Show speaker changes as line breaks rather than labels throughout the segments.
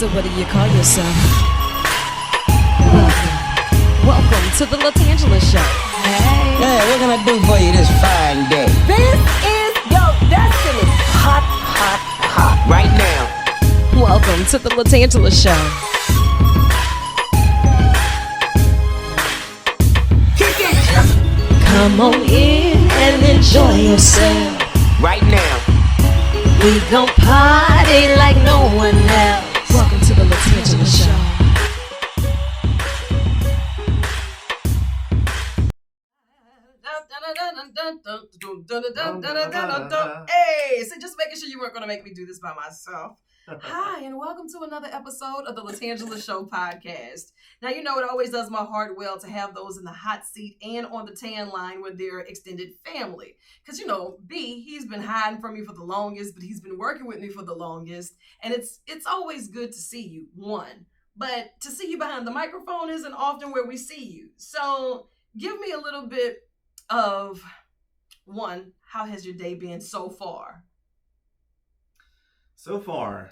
So what do you call yourself? Welcome to the LaTangela Show. Hey.
Hey, what can I do for you this fine day?
This is your destiny. Hot, hot, hot.
Right now.
Welcome to the LaTangela Show.
Kick it.
Come on in and enjoy yourself.
Right now.
We gon' party like no one else. Welcome to the LaTangela Show.
Hey, so just making sure you weren't going to make me do this by myself. Hi, and welcome to another episode of the LaTangela Show podcast. Now, you know, it always does my heart well to have those in the hot seat and on the tan line with their extended family. Because, you know, B, he's been hiding from me for the longest, but he's been working with me for the longest. And it's always good to see you, one. But to see you behind the microphone isn't often where we see you. So give me a little bit of, one, how has your day been so far?
So far,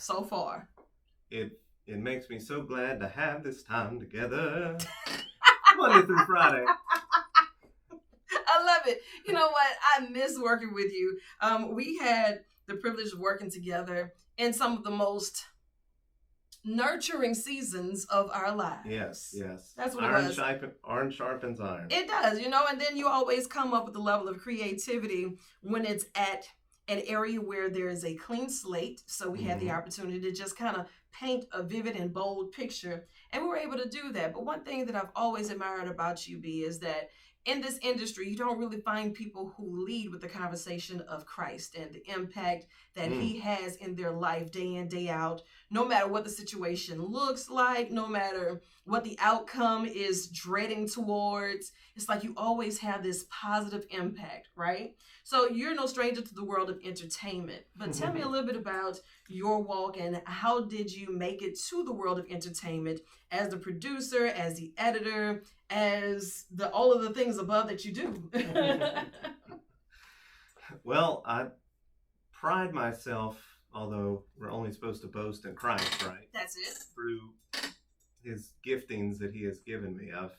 It
it makes me so glad to have this time together. Monday through Friday.
I love it. You know what? I miss working with you. We had the privilege of working together in some of the most nurturing seasons of our lives.
Yes.
That's what
iron
it was.
Iron sharpens iron.
It does, you know, and then you always come up with a level of creativity when it's at an area where there is a clean slate. So we had the opportunity to just kind of paint a vivid and bold picture, and we were able to do that. But one thing that I've always admired about you, B, is that in this industry, you don't really find people who lead with the conversation of Christ and the impact that he has in their life day in, day out, no matter what the situation looks like, no matter what the outcome is dreading towards. It's like you always have this positive impact, right? So you're no stranger to the world of entertainment, but tell me a little bit about your walk and how did you make it to the world of entertainment as the producer, as the editor, as all of the things above that you do?
Well, I pride myself, although we're only supposed to boast in Christ, right?
That's it.
Through his giftings that he has given me, I've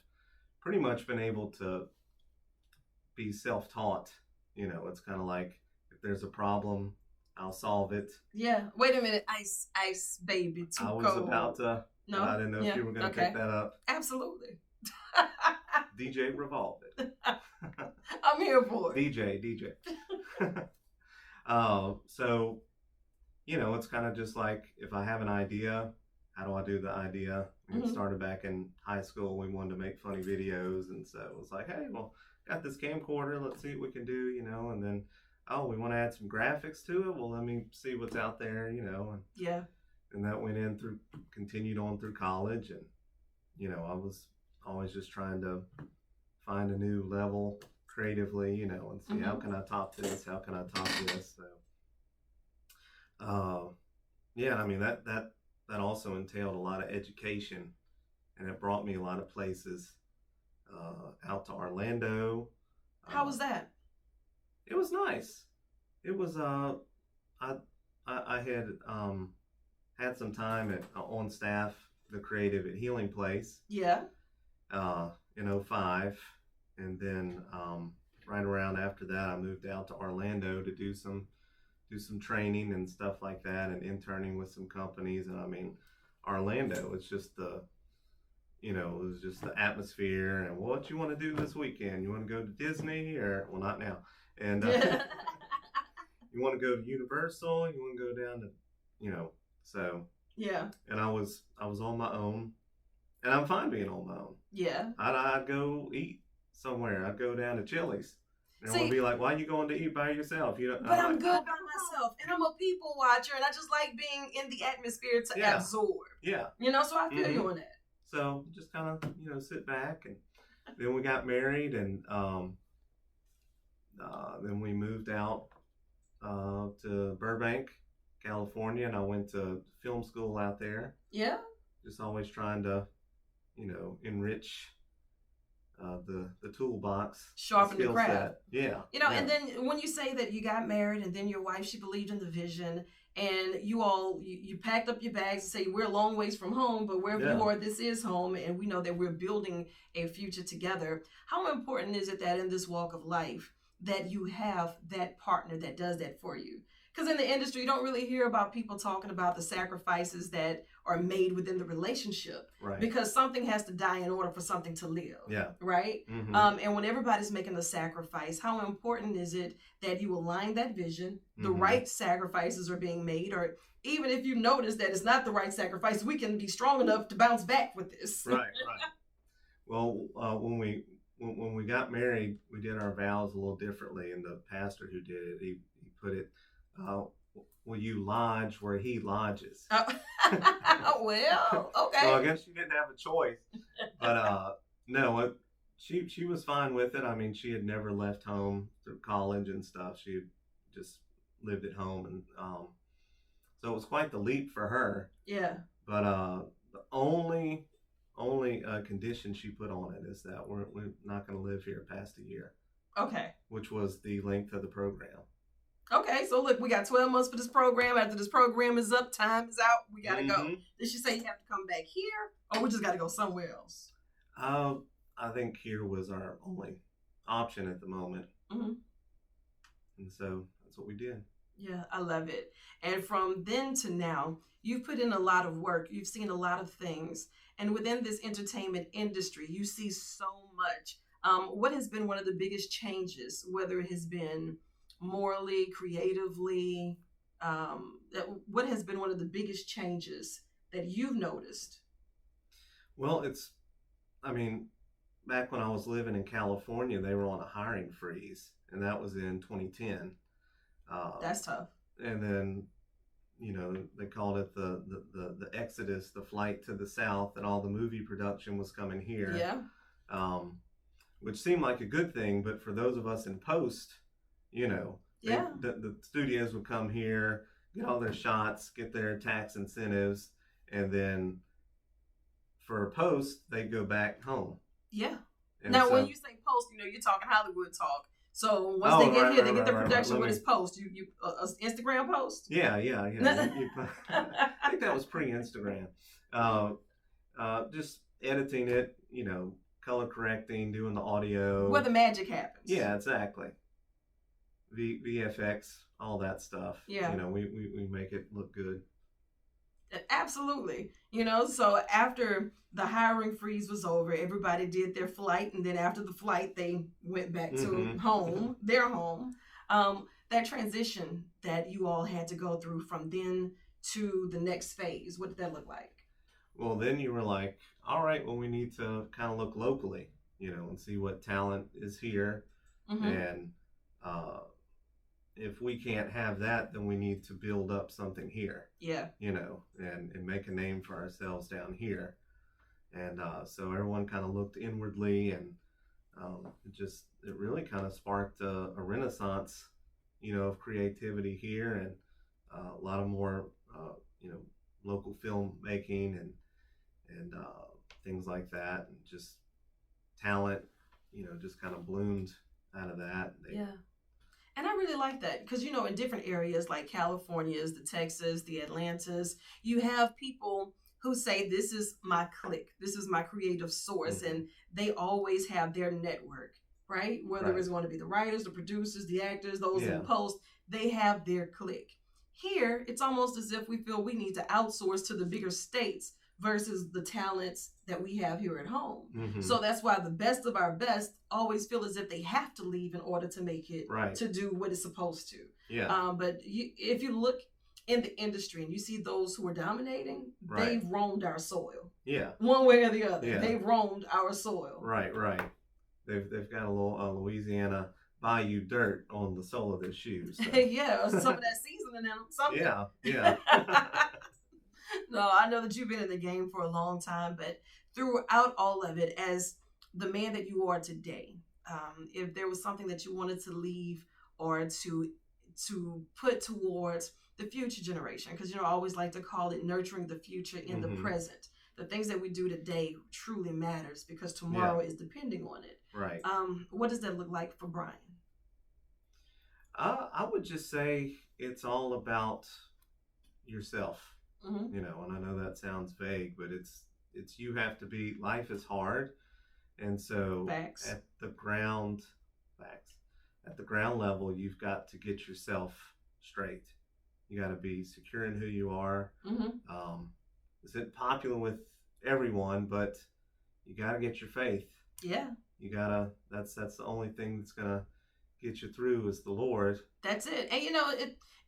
pretty much been able to be self-taught. You know, it's kind of like if there's a problem, I'll solve it.
Yeah. Wait a minute. Ice, baby, too cold.
I was about to.
No.
I didn't know if you were going to pick that up.
Absolutely.
DJ revolve it.
I'm here for it.
DJ. So, you know, it's kind of just like if I have an idea, how do I do the idea? We started back in high school. We wanted to make funny videos. And so it was like, hey, well, got this camcorder. Let's see what we can do, you know. And then, oh, we want to add some graphics to it. Well, let me see what's out there, you know. And that went in through, continued on through college. And, you know, I was always just trying to find a new level creatively, you know, and see how can I top this? How can I top this? So, yeah, I mean, that also entailed a lot of education, and it brought me a lot of places, out to Orlando.
How was that?
It was nice. It was, I had some time on staff, the Creative and Healing Place.
Yeah.
In 2005, and then right around after that, I moved out to Orlando to do some training and stuff like that, and interning with some companies. And I mean, Orlando, it's just it was just the atmosphere. And what you want to do this weekend? You want to go to Disney well, not now. And you want to go to Universal? You want to go down to, so.
Yeah.
And I was on my own, and I'm fine being on my own.
Yeah.
I'd go eat somewhere. I'd go down to Chili's. And I would be like, why are you going to eat by yourself?
But I'm good by myself, and I'm a people watcher, and I just like being in the atmosphere to absorb.
Yeah.
So I feel you on that.
So just kind of, sit back, and then we got married, and then we moved out to Burbank, California, and I went to film school out there.
Yeah.
Just always trying to, enrich the toolbox,
Sharpen the
skill
craft.
set. Yeah.
You know,
yeah.
and then when you say that you got married and then your wife, she believed in the vision, and you packed up your bags and say, we're a long ways from home, but wherever
Yeah.
you are, this is home, and we know that we're building a future together. How important is it that in this walk of life that you have that partner that does that for you? Because in the industry, you don't really hear about people talking about the sacrifices that are made within the relationship,
Right.
because something has to die in order for something to live.
Yeah.
Right.
Mhm.
And when everybody's making a sacrifice, how important is it that you align that vision, the
Mhm.
right sacrifices are being made, or even if you notice that it's not the right sacrifice, we can be strong enough to bounce back with this.
Right. Right. Well, when we got married, we did our vows a little differently, and the pastor who did it, he put it, will you lodge where he lodges?
Well, okay.
So I guess she didn't have a choice, but no, she was fine with it. I mean, she had never left home through college and stuff. She had just lived at home, and so it was quite the leap for her.
Yeah.
But the only condition she put on it is that we're not going to live here past a year.
Okay.
Which was the length of the program.
Okay, so look, we got 12 months for this program. After this program is up, time is out, we got to go. Did she say you have to come back here, or we just got to go somewhere else?
I think here was our only option at the moment. Mm-hmm. And so that's what we did.
Yeah, I love it. And from then to now, you've put in a lot of work. You've seen a lot of things. And within this entertainment industry, you see so much. What has been one of the biggest changes, whether it has been morally, creatively, what has been one of the biggest changes that you've noticed?
Well, back when I was living in California, they were on a hiring freeze, and that was in 2010.
That's tough.
And then, they called it the exodus, the flight to the south, and all the movie production was coming here.
Yeah.
Which seemed like a good thing, but for those of us in post, the studios would come here, get all their shots, get their tax incentives, and then for post, they'd go back home.
Yeah. And now, when you say post, you're talking Hollywood talk. So once they get here, they get their production. What is post? You Instagram post?
Yeah. I think that was pre-Instagram. Just editing it, color correcting, doing the audio.
Where the magic happens.
Yeah, exactly. VFX, all that stuff.
Yeah.
We make it look good.
Absolutely. So after the hiring freeze was over, everybody did their flight. And then after the flight, they went back to home, their home. That transition that you all had to go through from then to the next phase, what did that look like? Well,
then you were like, all right, well, we need to kind of look locally, and see what talent is here. Mm-hmm. And if we can't have that, then we need to build up something here.
Yeah.
And make a name for ourselves down here. And so everyone kind of looked inwardly, and it really kind of sparked a renaissance, of creativity here, and a lot of more, local filmmaking and things like that, and just talent, just kind of bloomed out of that.
Yeah. And I really like that because, in different areas like California's, the Texas, the Atlantas, you have people who say, this is my clique, this is my creative source. Mm-hmm. And they always have their network, right? Whether it's going to be the writers, the producers, the actors, those in post, they have their clique. Here, it's almost as if we feel we need to outsource to the bigger states versus the talents that we have here at home. Mm-hmm. So that's why the best of our best always feel as if they have to leave in order to make it, to do what it's supposed to.
Yeah.
But if you look in the industry and you see those who are dominating, they've roamed our soil.
Yeah.
One way or the other. Yeah. They've roamed our soil.
Right. They've got a little Louisiana bayou dirt on the sole of their shoes. So.
Yeah, or some of that seasoning in them. Something.
Yeah.
No, I know that you've been in the game for a long time, but throughout all of it, as the man that you are today, if there was something that you wanted to leave or to put towards the future generation, because I always like to call it nurturing the future in the present, the things that we do today truly matters because tomorrow is depending on it.
Right.
What does that look like for Brian?
I would just say it's all about yourself,
Mm-hmm.
you know, and I know that sounds vague, but it's you have to be, life is hard. And so
Facts.
at the ground level, you've got to get yourself straight. You got to be secure in who you are.
Mm-hmm.
Isn't popular with everyone, but you got to get your faith.
Yeah.
You gotta, that's the only thing that's gonna get you through is the Lord.
That's it. And you know,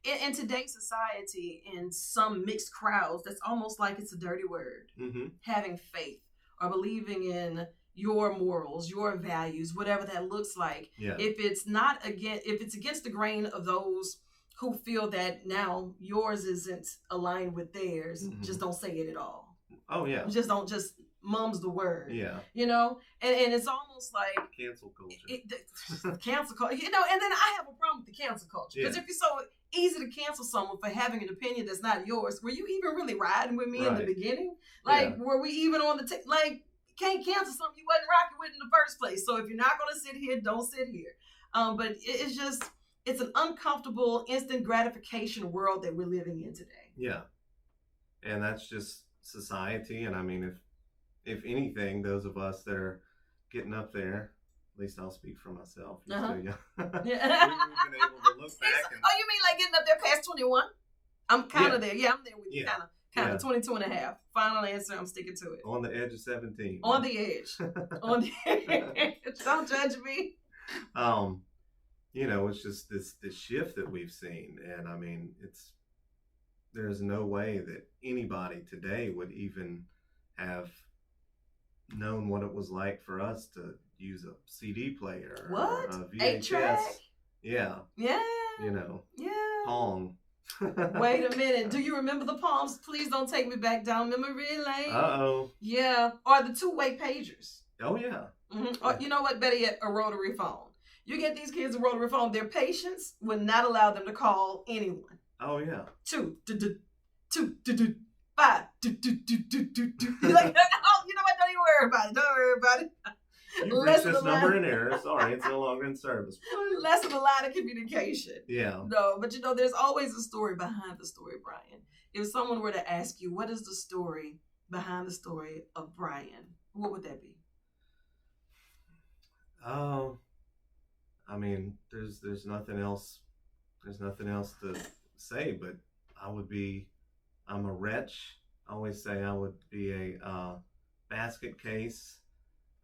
in today's society, in some mixed crowds, that's almost like it's a dirty word.
Mm-hmm.
Having faith or believing in your morals, your values, whatever that looks like.
Yeah.
If it's against the grain of those who feel that now yours isn't aligned with theirs,
Mm-hmm.
just don't say it at all.
Oh yeah.
Just mum's the word.
Yeah.
You know, and it's almost like
Cancel culture.
cancel culture. You know, and then I have a problem with the cancel culture because if you're so easy to cancel someone for having an opinion that's not yours, were you even really riding with me in the beginning? Like, were we even on the like? Can't cancel something you wasn't rocking with in the first place. So if you're not going to sit here, don't sit here. But it's an uncomfortable instant gratification world that we're living in today.
Yeah. And that's just society. And I mean, if anything, those of us that are getting up there, at least I'll speak for myself. You're still young.
Yeah.
We've been able to look back.
Oh, you mean like getting up there past 21? I'm kind of there. Yeah, I'm there with you. Kind of 22 and a half. Final answer, I'm sticking to it.
On the edge of 17.
On the edge. On the edge. Don't judge me.
You know, it's just this shift that we've seen. And I mean, there's no way that anybody today would even have known what it was like for us to use a CD player.
What?
Or a VHS.
8-track?
Yeah.
Yeah.
You know.
Yeah.
Pong.
Wait a minute. Do you remember the palms? Please don't take me back down memory lane.
Uh-oh.
Yeah. Or the two-way pagers.
Oh, yeah.
Mm-hmm. Or you know what? Better yet, a rotary phone. You get these kids a rotary phone, their patience would not allow them to call anyone.
Oh, yeah.
2, 2, 2, 2, 5, 2, 2, 2, 2, 2, 2. You're like, oh, you know what? Don't even worry about it. Don't worry about it.
You've reached this number in error. Sorry, it's no longer in service.
Less of a line of communication.
Yeah.
No, but you know, there's always a story behind the story, Brian. If someone were to ask you, what is the story behind the story of Brian? What would that be?
I mean, there's nothing else. There's nothing else to say, but I'm a wretch. I always say I would be a basket case.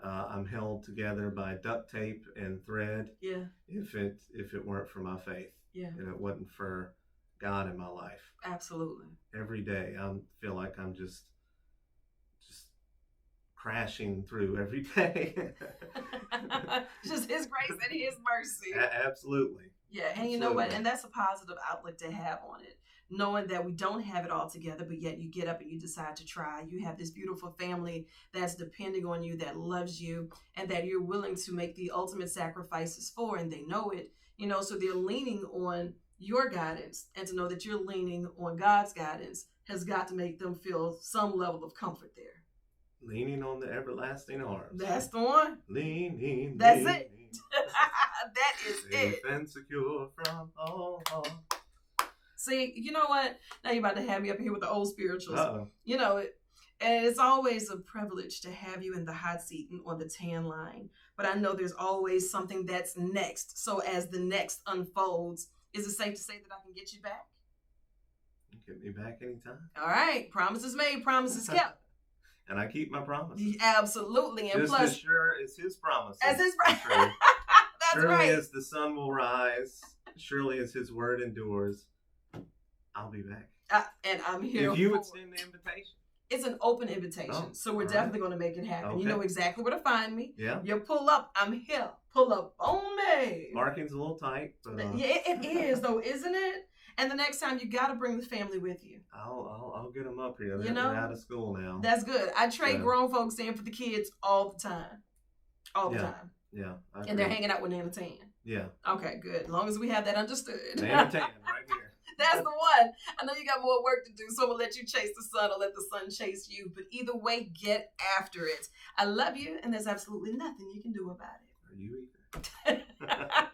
I'm held together by duct tape and thread.
Yeah.
If it weren't for my faith.
Yeah.
And it wasn't for God in my life.
Absolutely.
Every day I feel like I'm just crashing through every day.
Just His grace and His mercy.
Absolutely.
Yeah, and you know what? And that's a positive outlook to have on it. Knowing that we don't have it all together, but yet you get up and you decide to try. You have this beautiful family that's depending on you, that loves you, and that you're willing to make the ultimate sacrifices for, and they know it. You know, so they're leaning on your guidance, and to know that you're leaning on God's guidance has got to make them feel some level of comfort there.
Leaning on the everlasting arms.
That's the one.
Leaning.
That's
leaning.
it. That is
Safe
it.
and secure from all harm.
See, you know what? Now you're about to have me up here with the old spirituals.
Uh-oh.
You know, and it's always a privilege to have you in the hot seat and on the tan line. But I know there's always something that's next. So as the next unfolds, is it safe to say that I can get you back?
You get me back anytime.
All right. Promises made, promises kept.
And I keep my promises.
Absolutely. And
Just
plus,
as sure as His promises.
as His that's
surely
right.
as the sun will rise, surely as His word endures, I'll be back.
And I'm here.
If you extend the invitation.
It's an open invitation.
Oh,
so we're
all
definitely going to make it happen.
Okay.
You know exactly where to find me.
Yeah.
You pull up, I'm here. Pull up on me.
Parking's a little tight, but
Yeah, it is though, isn't it? And the next time you got to bring the family with you.
I'll get them up here.
You
They're
know?
out of school now.
That's good. I trade grown folks in for the kids all the time. All the time.
Yeah.
And they're hanging out with Nana Tan.
Yeah.
Okay, good. As long as we have that understood.
Nana Tan right here.
That's the one. I know you got more work to do, so I'm going to let you chase the sun or let the sun chase you. But either way, get after it. I love you, and there's absolutely nothing you can do about it.
Are you either?